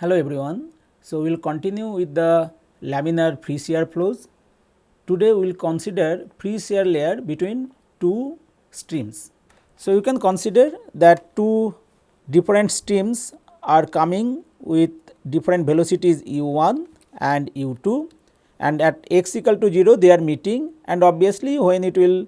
Hello everyone. So, we will continue with the laminar free shear flows. Today we will consider free shear layer between two streams. So, you can consider that two different streams are coming with different velocities u1 and u2, and at x equal to 0 they are meeting, and obviously when it will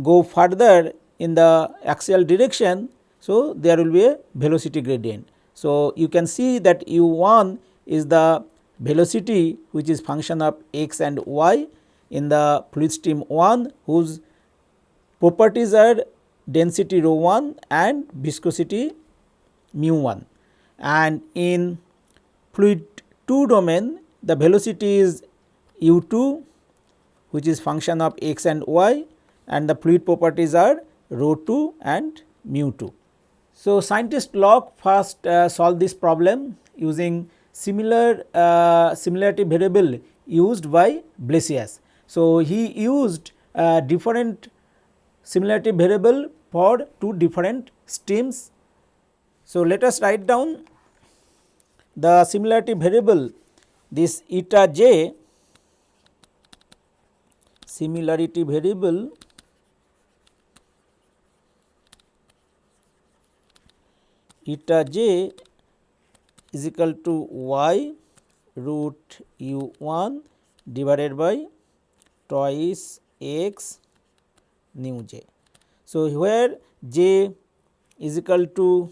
go further in the axial direction. So, there will be a velocity gradient. So, you can see that u1 is the velocity which is function of x and y in the fluid stream 1, whose properties are density rho 1 and viscosity mu 1, and in fluid 2 domain the velocity is u2 which is function of x and y, and the fluid properties are rho 2 and mu 2. So, scientist Locke first solved this problem using similarity variable used by Blasius. So, he used different similarity variable for two different streams. So, let us write down the similarity variable, this eta j, similarity variable eta j is equal to y root u1 divided by twice x nu j. So, where j is equal to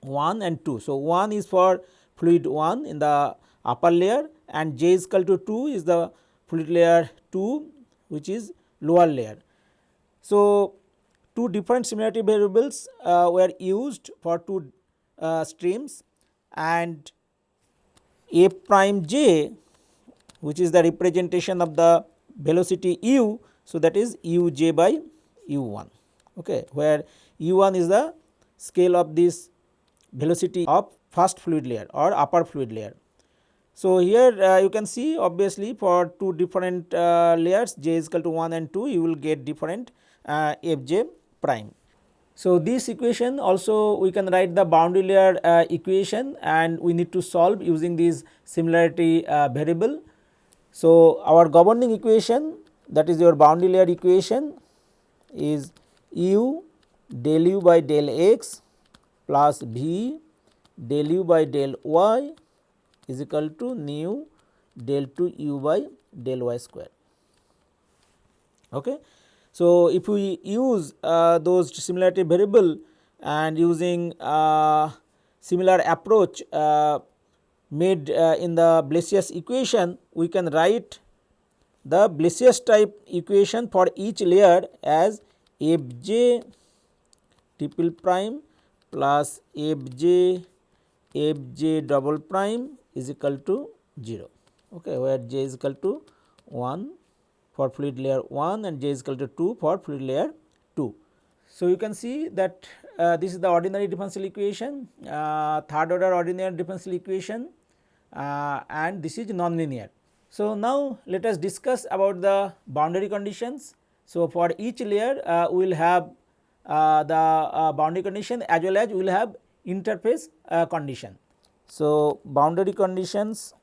1 and 2. So, 1 is for fluid 1 in the upper layer, and j is equal to 2 is the fluid layer 2 which is lower layer. So, two different similarity variables were used for two streams, and f prime j, which is the representation of the velocity u. So, that is u j by u 1, okay, where u 1 is the scale of this velocity of first fluid layer or upper fluid layer. So, here you can see obviously for two different layers j is equal to 1 and 2, you will get different f j prime. So, this equation also we can write the boundary layer equation, and we need to solve using this similarity variable. So, our governing equation, that is your boundary layer equation, is u del u by del x plus v del u by del y is equal to nu del 2 u by del y square. Okay. So, if we use those similarity variable and using similar approach made in the Blasius equation, we can write the Blasius type equation for each layer as f j triple prime plus f j double prime is equal to 0, okay, where j is equal to 1 for fluid layer 1 and j is equal to 2 for fluid layer 2. So, you can see that this is the ordinary differential equation, third order ordinary differential equation, and this is nonlinear. So, now let us discuss about the boundary conditions. So, for each layer we will have the boundary condition as well as we will have interface condition. So, boundary conditions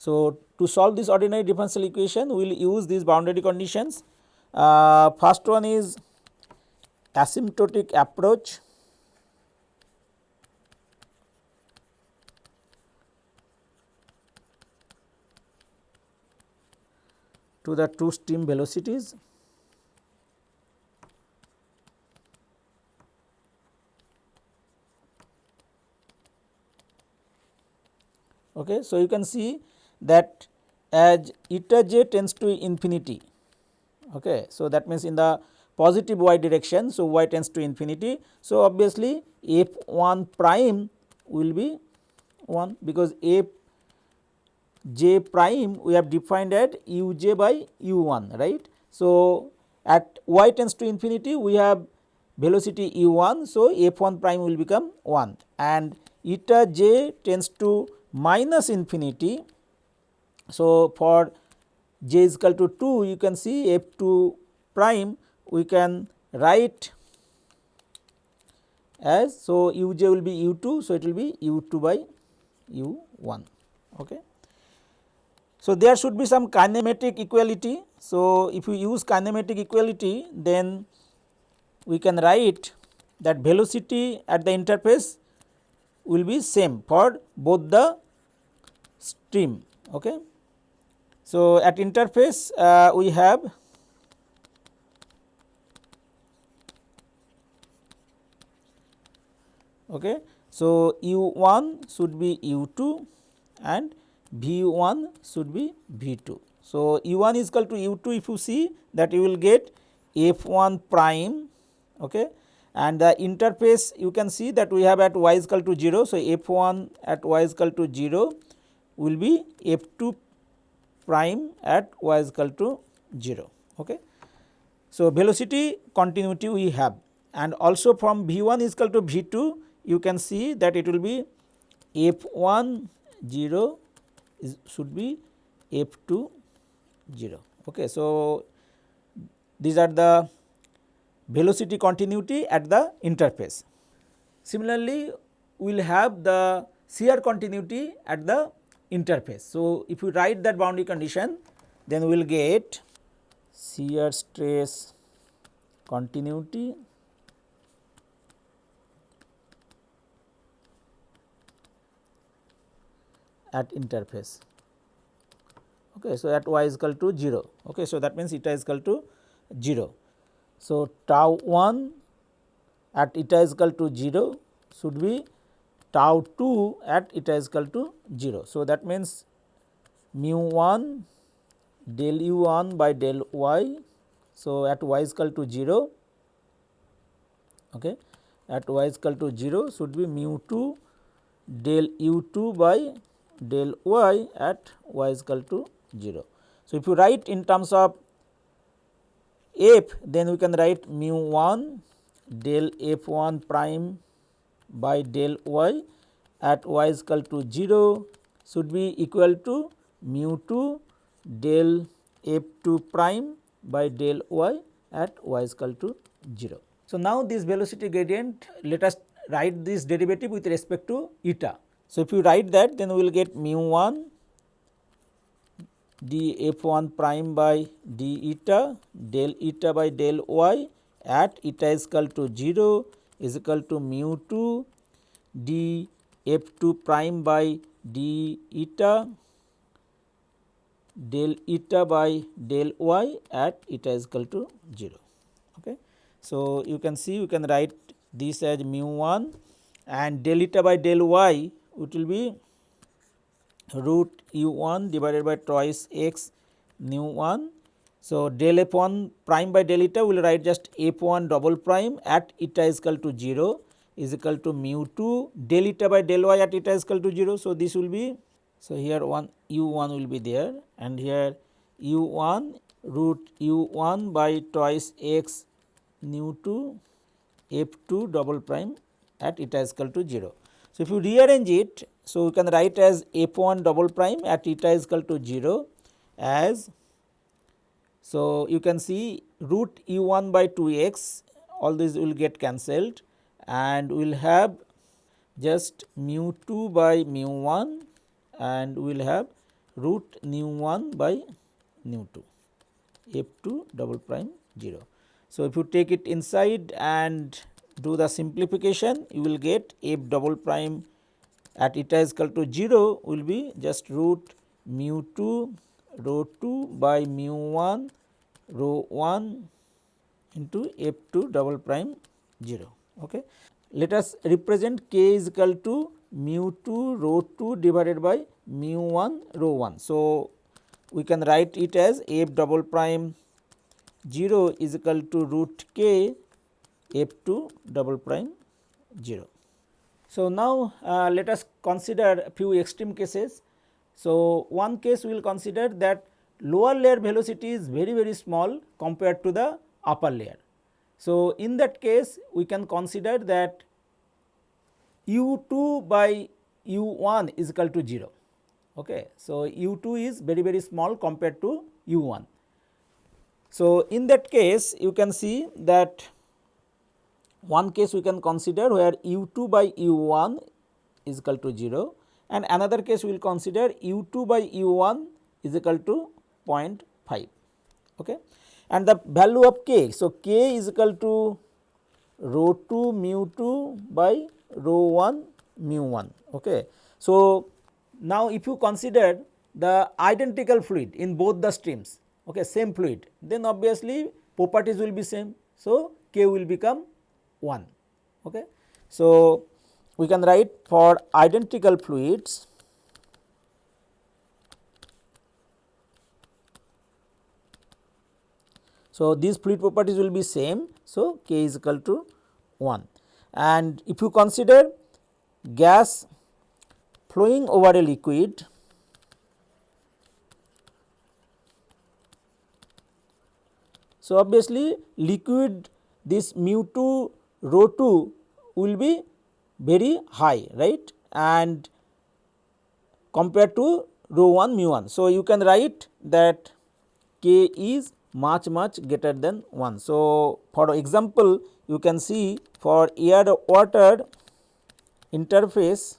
So, to solve this ordinary differential equation we will use these boundary conditions. First one is asymptotic approach, to the two stream velocities. Okay. So, you can see that as eta j tends to infinity, okay. So, that means in the positive y direction. So, y tends to infinity. So, obviously f 1 prime will be 1, because f j prime we have defined at u j by u 1, right. So, at y tends to infinity we have velocity u 1. So, f 1 prime will become 1, and eta j tends to minus infinity. So, for j is equal to 2, you can see f 2 prime we can write as, so uj will be u2, so it will be u2 by u1. Okay. So, there should be some kinematic equality. So, if we use kinematic equality, then we can write that velocity at the interface will be same for both the stream. Okay. So, at interface we have okay. So, u1 should be u2 and v1 should be v2. So, u1 is equal to u2, if you see that you will get f1 prime, okay, and the interface you can see that we have at y is equal to 0. So, f1 at y is equal to 0 will be f2 prime at y is equal to 0. Okay. So, velocity continuity we have, and also from v1 is equal to v2 you can see that it will be f1 0 should be f2 0. Okay. So, these are the velocity continuity at the interface. Similarly, we will have the shear continuity at the interface. So, if we write that boundary condition, then we will get shear stress continuity at interface. Okay. So, at y is equal to 0. Okay. So, that means eta is equal to 0. So, tau 1 at eta is equal to 0 should be tau 2 at eta is equal to 0. So, that means mu 1 del u 1 by del y. So, at y is equal to 0, okay, at y is equal to 0 should be mu 2 del u 2 by del y at y is equal to 0. So, if you write in terms of f, then we can write mu 1 del f 1 prime by del y at y is equal to 0 should be equal to mu 2 del f 2 prime by del y at y is equal to 0. So, now this velocity gradient, let us write this derivative with respect to eta. So, if you write that, then we will get mu 1 d f 1 prime by d eta del eta by del y at eta is equal to 0 is equal to mu 2 d f 2 prime by d eta del eta by del y at eta is equal to 0. Okay. So, you can see you can write this as mu 1 and del eta by del y, it will be root u 1 divided by twice x nu 1. So, del f 1 prime by del eta we will write just f 1 double prime at eta is equal to 0 is equal to mu 2 del eta by del y at eta is equal to 0. So, this will be, so here one u 1 will be there and here u 1 root u 1 by twice x nu 2 f 2 double prime at eta is equal to 0. So, if you rearrange it, so we can write as f 1 double prime at eta is equal to 0 as, so you can see root u 1 by 2 x, all these will get cancelled and we will have just mu 2 by mu 1 and we will have root nu 1 by nu 2 f 2 double prime 0. So, if you take it inside and do the simplification, you will get f double prime at eta is equal to 0 will be just root mu 2 rho 2 by mu 1 rho 1 into f 2 double prime 0. Okay. Let us represent k is equal to mu 2 rho 2 divided by mu 1 rho 1. So, we can write it as f double prime 0 is equal to root k f 2 double prime 0. So, now let us consider a few extreme cases. So, one case we will consider that lower layer velocity is very small compared to the upper layer. So, in that case we can consider that u 2 by u 1 is equal to 0. Okay. So, u 2 is very small compared to u 1. So, in that case you can see that one case we can consider where u2 by u1 is equal to 0, and another case we will consider u2 by u1 is equal to 0.5. Okay. And the value of k, so k is equal to rho 2 mu 2 by rho 1 mu 1. Okay. So, now if you consider the identical fluid in both the streams, okay, same fluid, then obviously properties will be same. So, k will become 1. Okay. So, we can write for identical fluids, so these fluid properties will be same. So, k is equal to 1, and if you consider gas flowing over a liquid, so obviously liquid this mu 2 rho 2 will be very high, right, and compared to rho 1 mu 1. So, you can write that k is much greater than 1. So, for example, you can see for air water interface,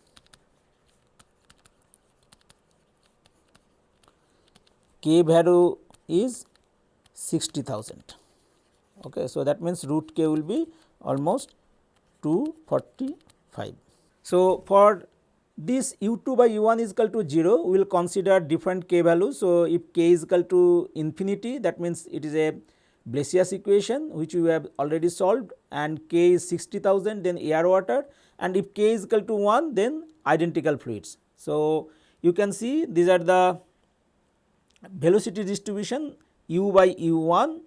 k value is 60,000. Okay. So, that means root k will be almost 245. So, for this u2 by u1 is equal to 0, we will consider different k values. So, if k is equal to infinity, that means it is a Blasius equation which we have already solved, and k is 60,000, then air water, and if k is equal to 1, then identical fluids. So, you can see these are the velocity distribution u by u1,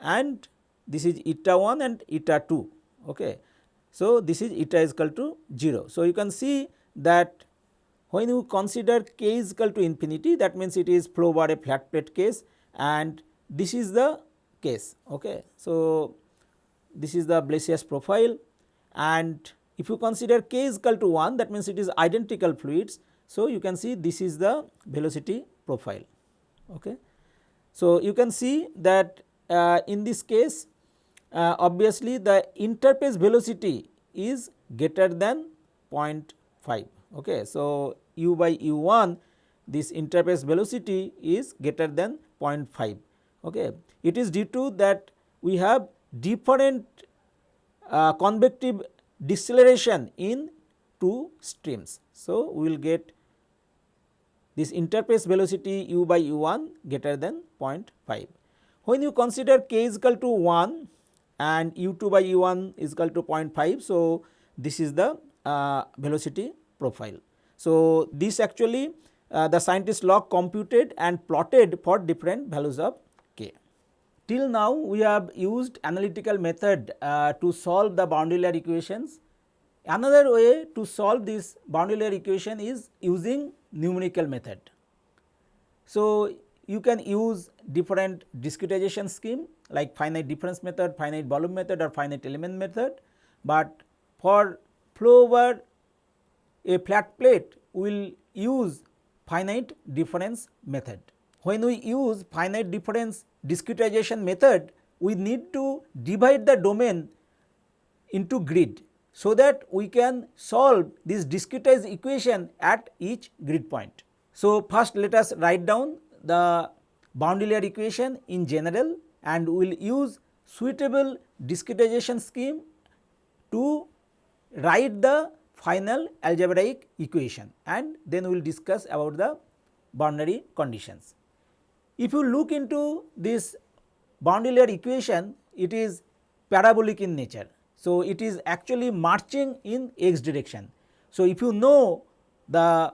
and this is eta 1 and eta 2. Okay. So, this is eta is equal to 0. So, you can see that when you consider k is equal to infinity, that means it is flow over a flat plate case, and this is the case. Okay. So, this is the Blasius profile, and if you consider k is equal to 1, that means it is identical fluids. So, you can see this is the velocity profile. Okay. So, you can see that in this case obviously the interface velocity is greater than 0.5. Okay. So, u by u1, this interface velocity is greater than 0.5. Okay. It is due to that we have different convective deceleration in two streams. So, we will get this interface velocity u by u1 greater than 0.5. When you consider k is equal to 1 and u2 by u1 is equal to 0.5. So, this is the velocity profile. So, this actually the scientists log computed and plotted for different values of k. Till now we have used analytical method to solve the boundary layer equations. Another way to solve this boundary layer equation is using numerical method. So, you can use different discretization scheme like finite difference method, finite volume method, or finite element method, but for flow over a flat plate we will use finite difference method. When we use finite difference discretization method, we need to divide the domain into grid, so that we can solve this discretized equation at each grid point. So, first let us write down the boundary layer equation in general, and we will use suitable discretization scheme to write the final algebraic equation, and then we will discuss about the boundary conditions. If you look into this boundary layer equation, it is parabolic in nature. So, it is actually marching in x direction. So, if you know the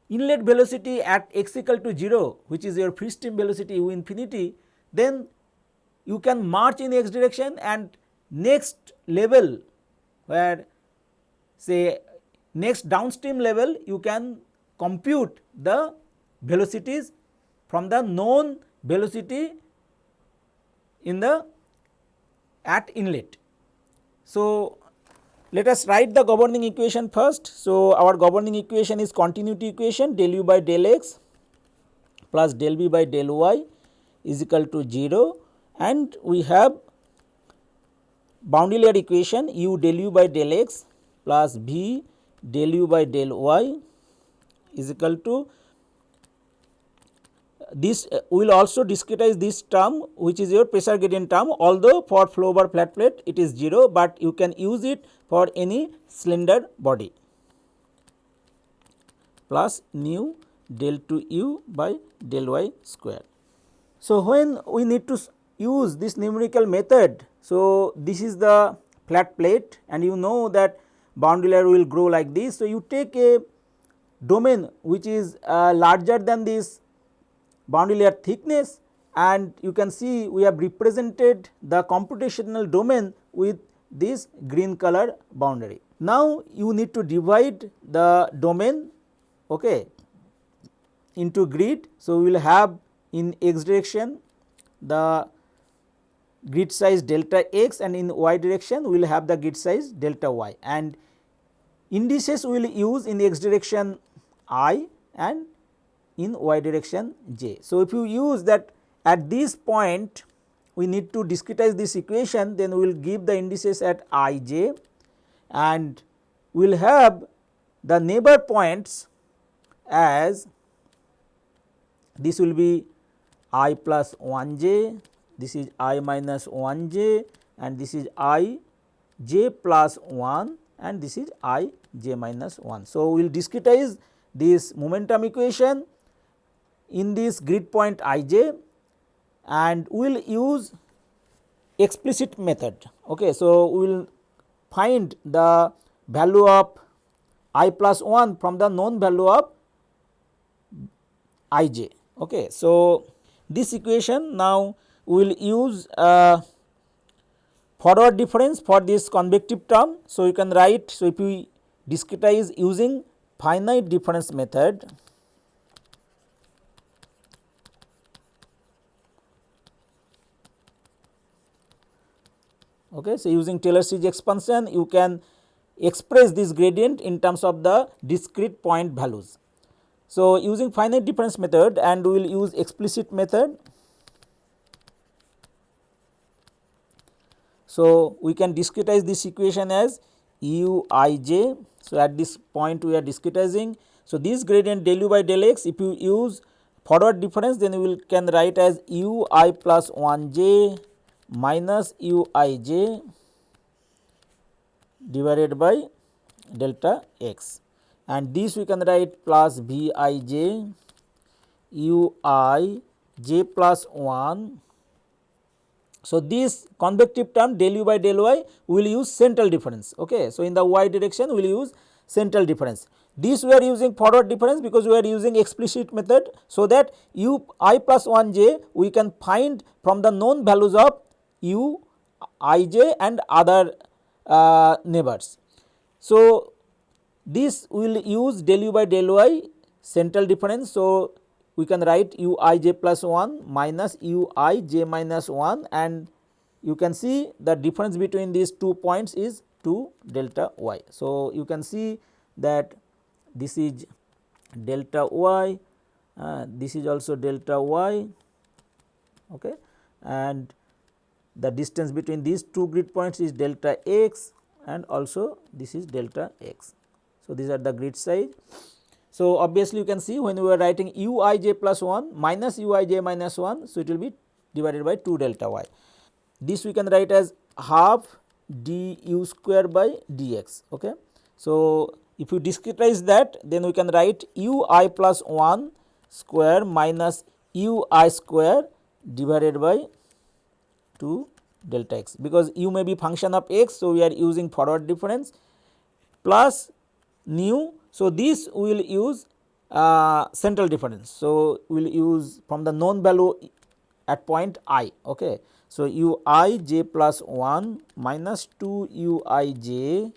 inlet velocity at x equal to 0, which is your free stream velocity u infinity, then you can march in x direction, and next level where say next downstream level you can compute the velocities from the known velocity in the at inlet. So, let us write the governing equation first. So, our governing equation is continuity equation del u by del x plus del v by del y is equal to 0, and we have boundary layer equation u del u by del x plus v del u by del y is equal to this. We will also discretize this term, which is your pressure gradient term, although for flow over flat plate it is 0, but you can use it for any cylinder body, plus nu del 2 u by del y square. So, when we need to use this numerical method, so this is the flat plate and you know that boundary layer will grow like this. So, you take a domain which is larger than this boundary layer thickness, and you can see we have represented the computational domain with this green color boundary. Now, you need to divide the domain into grid. So, we will have in x direction the grid size delta x, and in y direction we will have the grid size delta y, and indices we will use in x direction I and in y direction j. So, if you use that at this point we need to discretize this equation, then we will give the indices at I j, and we will have the neighbor points as this will be I plus 1 j, this is I minus 1 j, and this is I j plus 1, and this is I j minus 1. So, we will discretize this momentum equation in this grid point I j, and we will use explicit method. So, we will find the value of I plus 1 from the known value of I j. So, this equation now we will use forward difference for this convective term. So, you can write, so if we discretize using finite difference method, so using Taylor series expansion you can express this gradient in terms of the discrete point values. So, using finite difference method, and we will use explicit method. So, we can discretize this equation as u I j. So, at this point we are discretizing. So, this gradient del u by del x, if you use forward difference, then we can write as u I plus 1 j minus u I j divided by delta x, and this we can write plus v I j u I j plus 1. So, this convective term del u by del y we will use central difference. So, in the y direction we will use central difference. This we are using forward difference because we are using explicit method. So, that u I plus 1 j we can find from the known values of u I j and other neighbors. So, this we will use del u by del y central difference. So, we can write u I j plus 1 minus u I j minus 1, and you can see the difference between these 2 points is 2 delta y. So, you can see that this is delta y, this is also delta y, and the distance between these 2 grid points is delta x, and also this is delta x. So, these are the grid size. So, obviously, you can see when we are writing u I j plus 1 minus u I j minus 1. So, it will be divided by 2 delta y. This we can write as half d u square by dx. So, if you discretize that, then we can write u I plus 1 square minus u I square divided by 2 delta x, because u may be function of x. So, we are using forward difference plus nu. So, this we will use central difference. So, we will use from the known value at point I. So, u I j plus 1 minus 2 u I j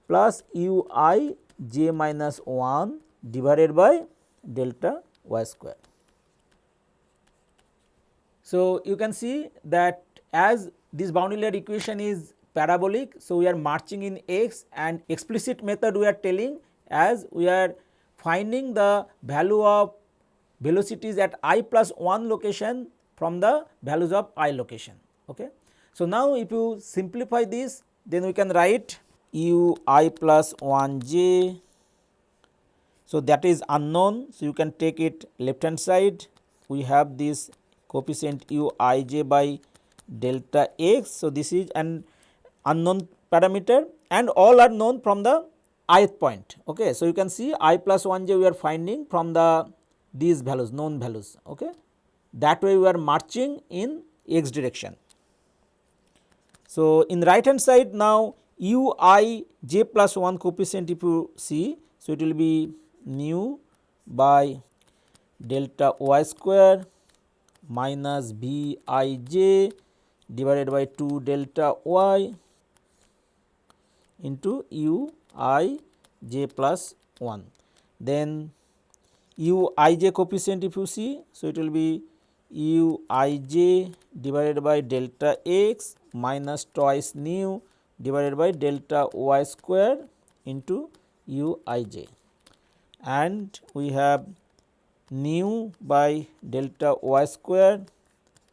plus u I j minus 1 divided by delta y square. So, you can see that as this boundary layer equation is parabolic. So, we are marching in x, and explicit method we are telling as we are finding the value of velocities at I plus 1 location from the values of I location. Okay. So, now if you simplify this, then we can write u I plus 1 j. So, that is unknown. So, you can take it left hand side, we have this coefficient u I j by delta x. So, this is an unknown parameter and all are known from the ith point. Okay. So, you can see I plus 1 j we are finding from the these values, known values. Okay. That way we are marching in x direction. So, in right hand side now u I j plus 1 coefficient if you see, so it will be nu by delta y square minus b I j divided by 2 delta y into u I j plus 1. Then u I j coefficient if you see, so it will be u I j divided by delta x minus twice nu divided by delta y square into u I j, and we have nu by delta y square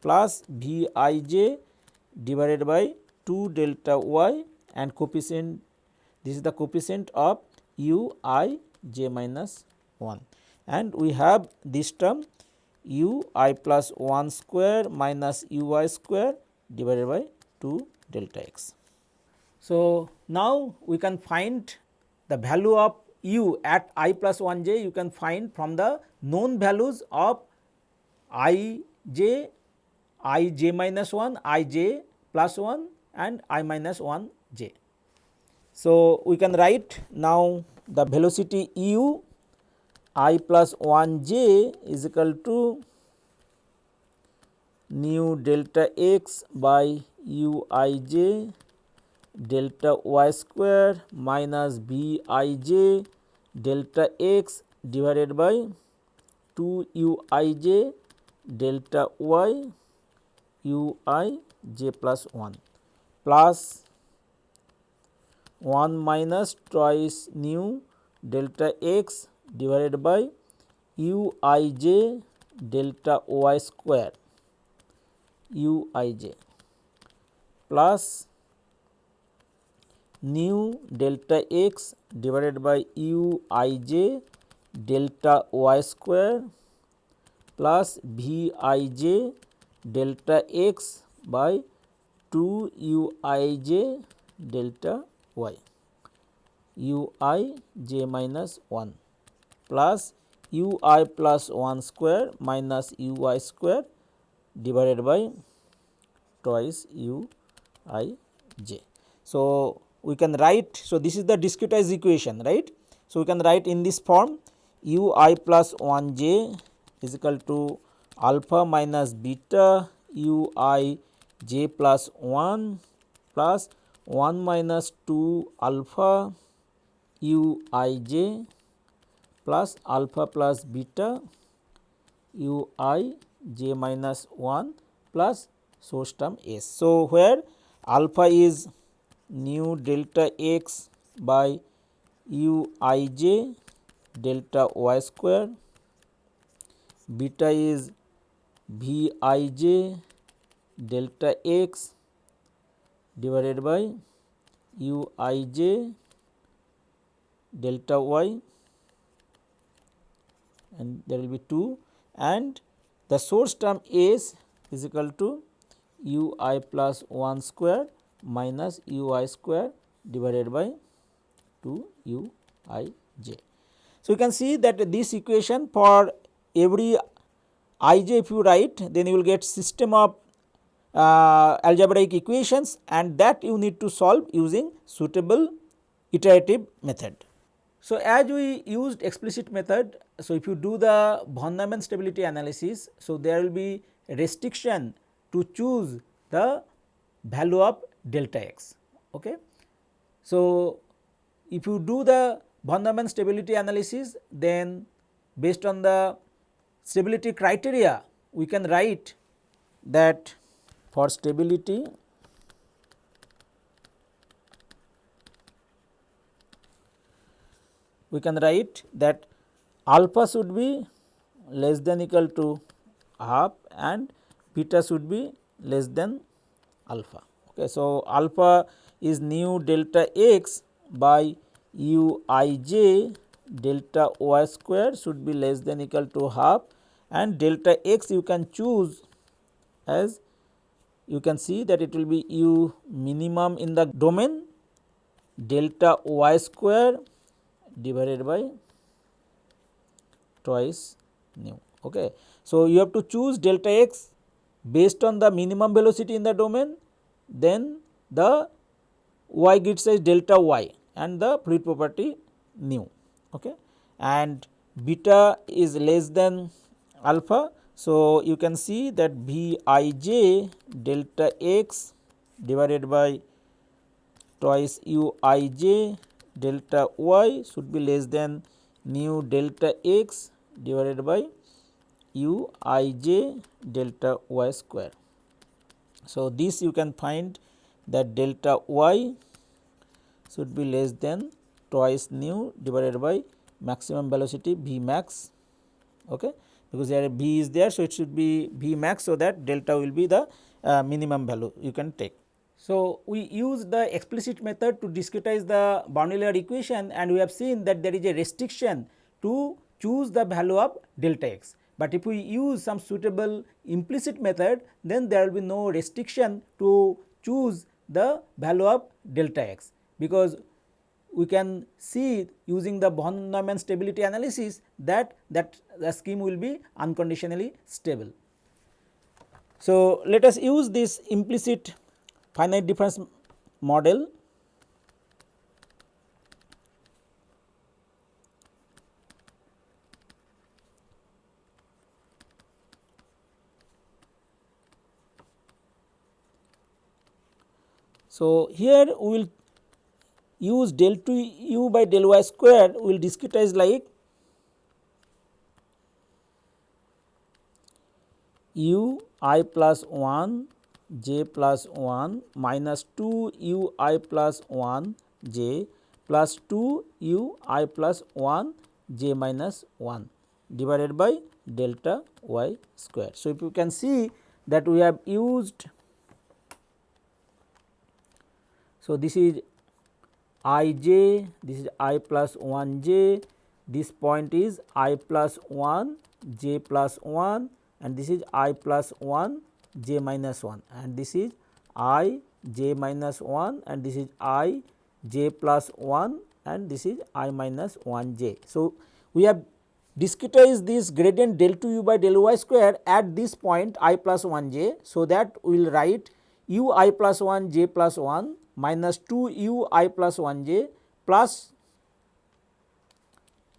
plus v I j divided by 2 delta y and coefficient, this is the coefficient of u I j minus 1, and we have this term u I plus 1 square minus u I square divided by 2 delta x. So, now we can find the value of u at I plus 1 j, you can find from the known values of I j minus 1, I j plus 1 and I minus 1 j. So, we can write now the velocity u I plus 1 j is equal to nu delta x by u I j delta y square minus b I j delta x divided by 2 u I j delta y u I j plus 1 plus 1 minus twice nu delta x divided by u I j delta y square u I j plus nu delta x divided by u I j delta y square plus v I j delta x by 2 u I j delta y u I j minus 1 plus u I plus 1 square minus u I square divided by twice u I j. So, we can write, so this is the discretized equation, right. So, we can write in this form u I plus 1 j is equal to alpha minus beta u I j plus 1 plus 1 minus 2 alpha u I j plus alpha plus beta u I j minus 1 plus source term s. So, where alpha is nu delta x by u I j delta y square, beta is v I j delta x divided by u I j delta y, and there will be 2, and the source term s is equal to u I plus 1 square minus u I square divided by 2 u I j. So, you can see that this equation for every I j if you write, then you will get system of algebraic equations, and that you need to solve using suitable iterative method. So, as we used explicit method, so if you do the von Neumann stability analysis, so there will be restriction to choose the value of delta x. Okay. So, if you do the von Neumann stability analysis, then based on the stability criteria, we can write that for stability we can write that alpha should be less than equal to half and beta should be less than alpha. Okay, so alpha is nu delta x by uij delta y square should be less than equal to half, and delta x you can choose as, you can see that it will be u minimum in the domain delta y square divided by twice nu. Okay. So, you have to choose delta x based on the minimum velocity in the domain, then the y grid size delta y and the fluid property nu. Okay. And beta is less than alpha. So, you can see that V I j delta x divided by twice u I j delta y should be less than nu delta x divided by u I j delta y square. So, this you can find that delta y should be less than twice nu divided by maximum velocity V max, okay, because here V is there. So, it should be V max, so that delta will be the minimum value you can take. So, we use the explicit method to discretize the boundary layer equation, and we have seen that there is a restriction to choose the value of delta x. But if we use some suitable implicit method, then there will be no restriction to choose the value of delta x, because we can see using the von Neumann stability analysis that the scheme will be unconditionally stable. So, let us use this implicit finite difference model. So, here we will use del 2 u by del y square, we will discretize like u I plus 1 j plus 1 minus 2 u I plus 1 j plus 2 u I plus 1 j minus 1 divided by delta y square. So, if you can see that we have used, so this is I j, this is I plus 1 j, this point is I plus 1 j plus 1, and this is I plus 1 j minus 1, and this is I j minus 1, and this is I j plus 1, and this is I minus 1 j. So, we have discretized this gradient del 2 u by del y square at this point I plus 1 j. So, that we will write u I plus 1 j plus 1 minus 2 u I plus 1 j plus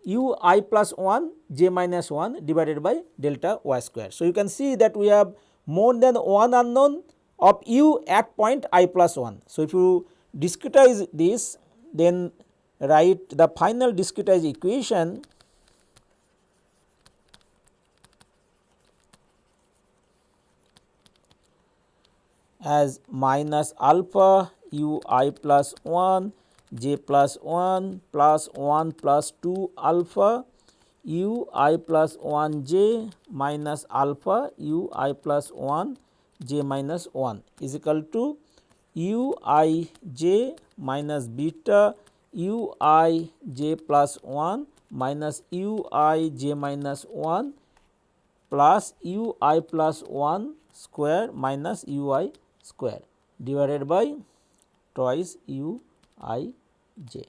u I plus 1 j minus 1 divided by delta y square. So, you can see that we have more than one unknown of u at point I plus 1. So, if you discretize this, then write the final discretized equation as minus alpha u I plus 1 j plus 1 plus 1 plus 2 alpha u I plus 1 j minus alpha u I plus 1 j minus 1 is equal to u I j minus beta u I j plus 1 minus u I j minus 1 plus u I plus 1 square minus u I square divided by twice u I j,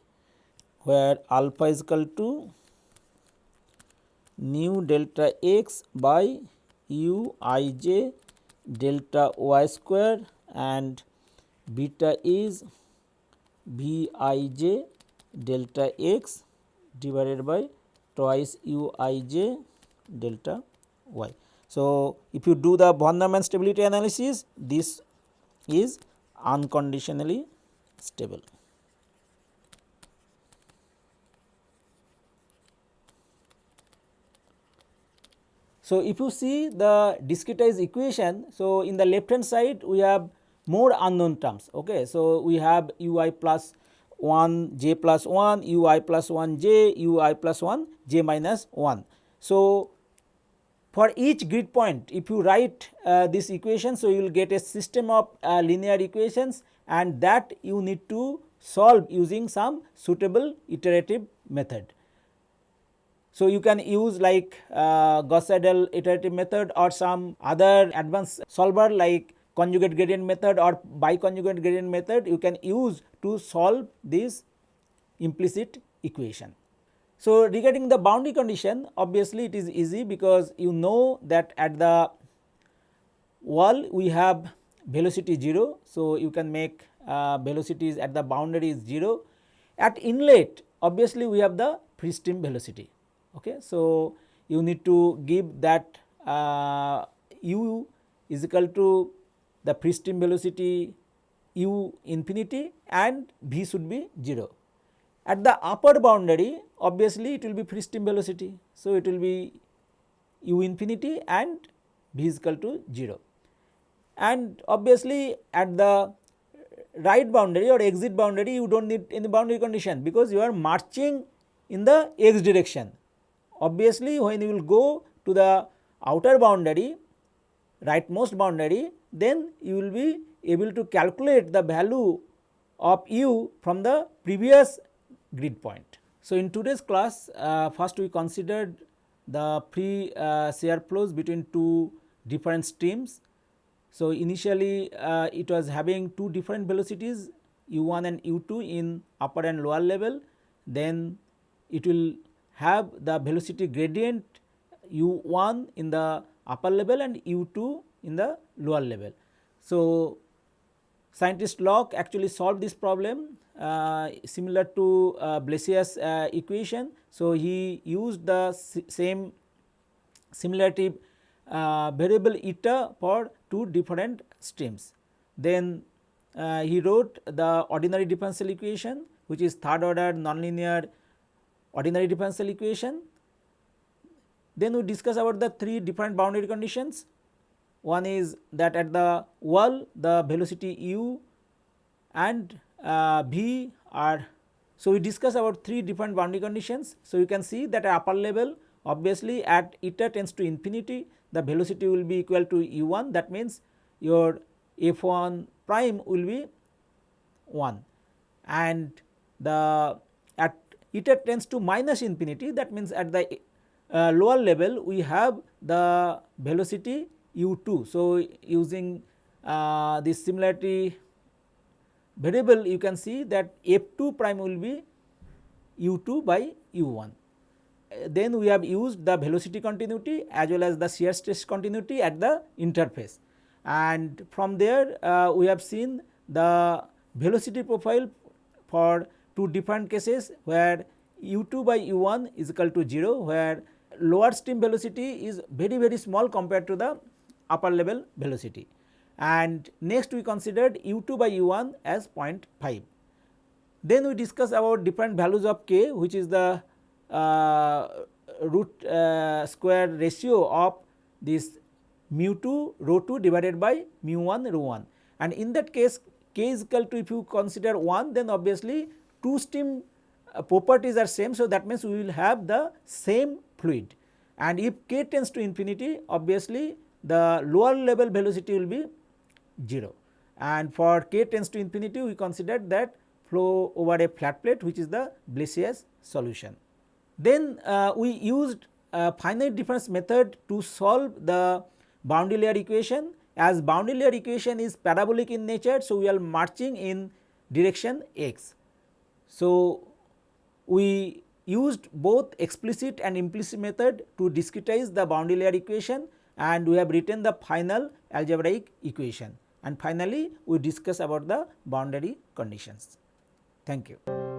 where alpha is equal to nu delta x by u I j delta y square, and beta is v I j delta x divided by twice u I j delta y. So, if you do the von Neumann stability analysis, this is unconditionally stable. So, if you see the discretized equation, so in the left hand side we have more unknown terms. Okay. So, we have u I plus 1 j plus 1, u I plus 1 j, u I plus 1 j minus 1. So, for each grid point, if you write this equation, so you will get a system of linear equations, and that you need to solve using some suitable iterative method. So, you can use like Gauss-Seidel iterative method or some other advanced solver like conjugate gradient method or biconjugate gradient method you can use to solve this implicit equation. So, regarding the boundary condition, obviously it is easy because you know that at the wall we have velocity 0. So, you can make velocities at the boundary is 0. At inlet obviously we have the free stream velocity. Okay. So, you need to give that u is equal to the free stream velocity u infinity and v should be 0. At the upper boundary obviously it will be free stream velocity. So, it will be u infinity and v is equal to 0. And obviously at the right boundary or exit boundary you do not need any boundary condition because you are marching in the x direction. Obviously when you will go to the outer boundary, rightmost boundary, then you will be able to calculate the value of u from the previous grid point. So, in today's class first we considered the free shear flows between two different streams. So, initially it was having two different velocities u1 and u2 in upper and lower level, then it will have the velocity gradient u1 in the upper level and u2 in the lower level. So, scientist Locke actually solved this problem similar to Blasius equation. So, he used the same similarity variable eta for two different streams. Then he wrote the ordinary differential equation, which is third order nonlinear ordinary differential equation. Then we discuss about the three different boundary conditions. One is that at the wall the velocity u and v are. So, we discuss about three different boundary conditions. So, you can see that at upper level obviously at eta tends to infinity the velocity will be equal to u1, that means your f1 prime will be 1, and the at eta tends to minus infinity, that means at the lower level we have the velocity u2. So, using this similarity variable you can see that f2 prime will be u2 by u1. Then we have used the velocity continuity as well as the shear stress continuity at the interface, and from there we have seen the velocity profile for two different cases where u2 by u1 is equal to 0, where lower stream velocity is very small compared to the upper level velocity. And next we considered u2 by u1 as 0.5. Then we discuss about different values of k, which is the root square ratio of this mu2 rho 2 divided by mu1 rho 1, and in that case k is equal to, if you consider 1, then obviously two stream properties are same. So, that means we will have the same fluid, and if k tends to infinity obviously the lower level velocity will be 0, and for k tends to infinity we considered that flow over a flat plate, which is the Blasius solution. Then we used a finite difference method to solve the boundary layer equation. As boundary layer equation is parabolic in nature, so we are marching in direction x. So, we used both explicit and implicit method to discretize the boundary layer equation, and we have written the final algebraic equation, and finally we discuss about the boundary conditions. Thank you.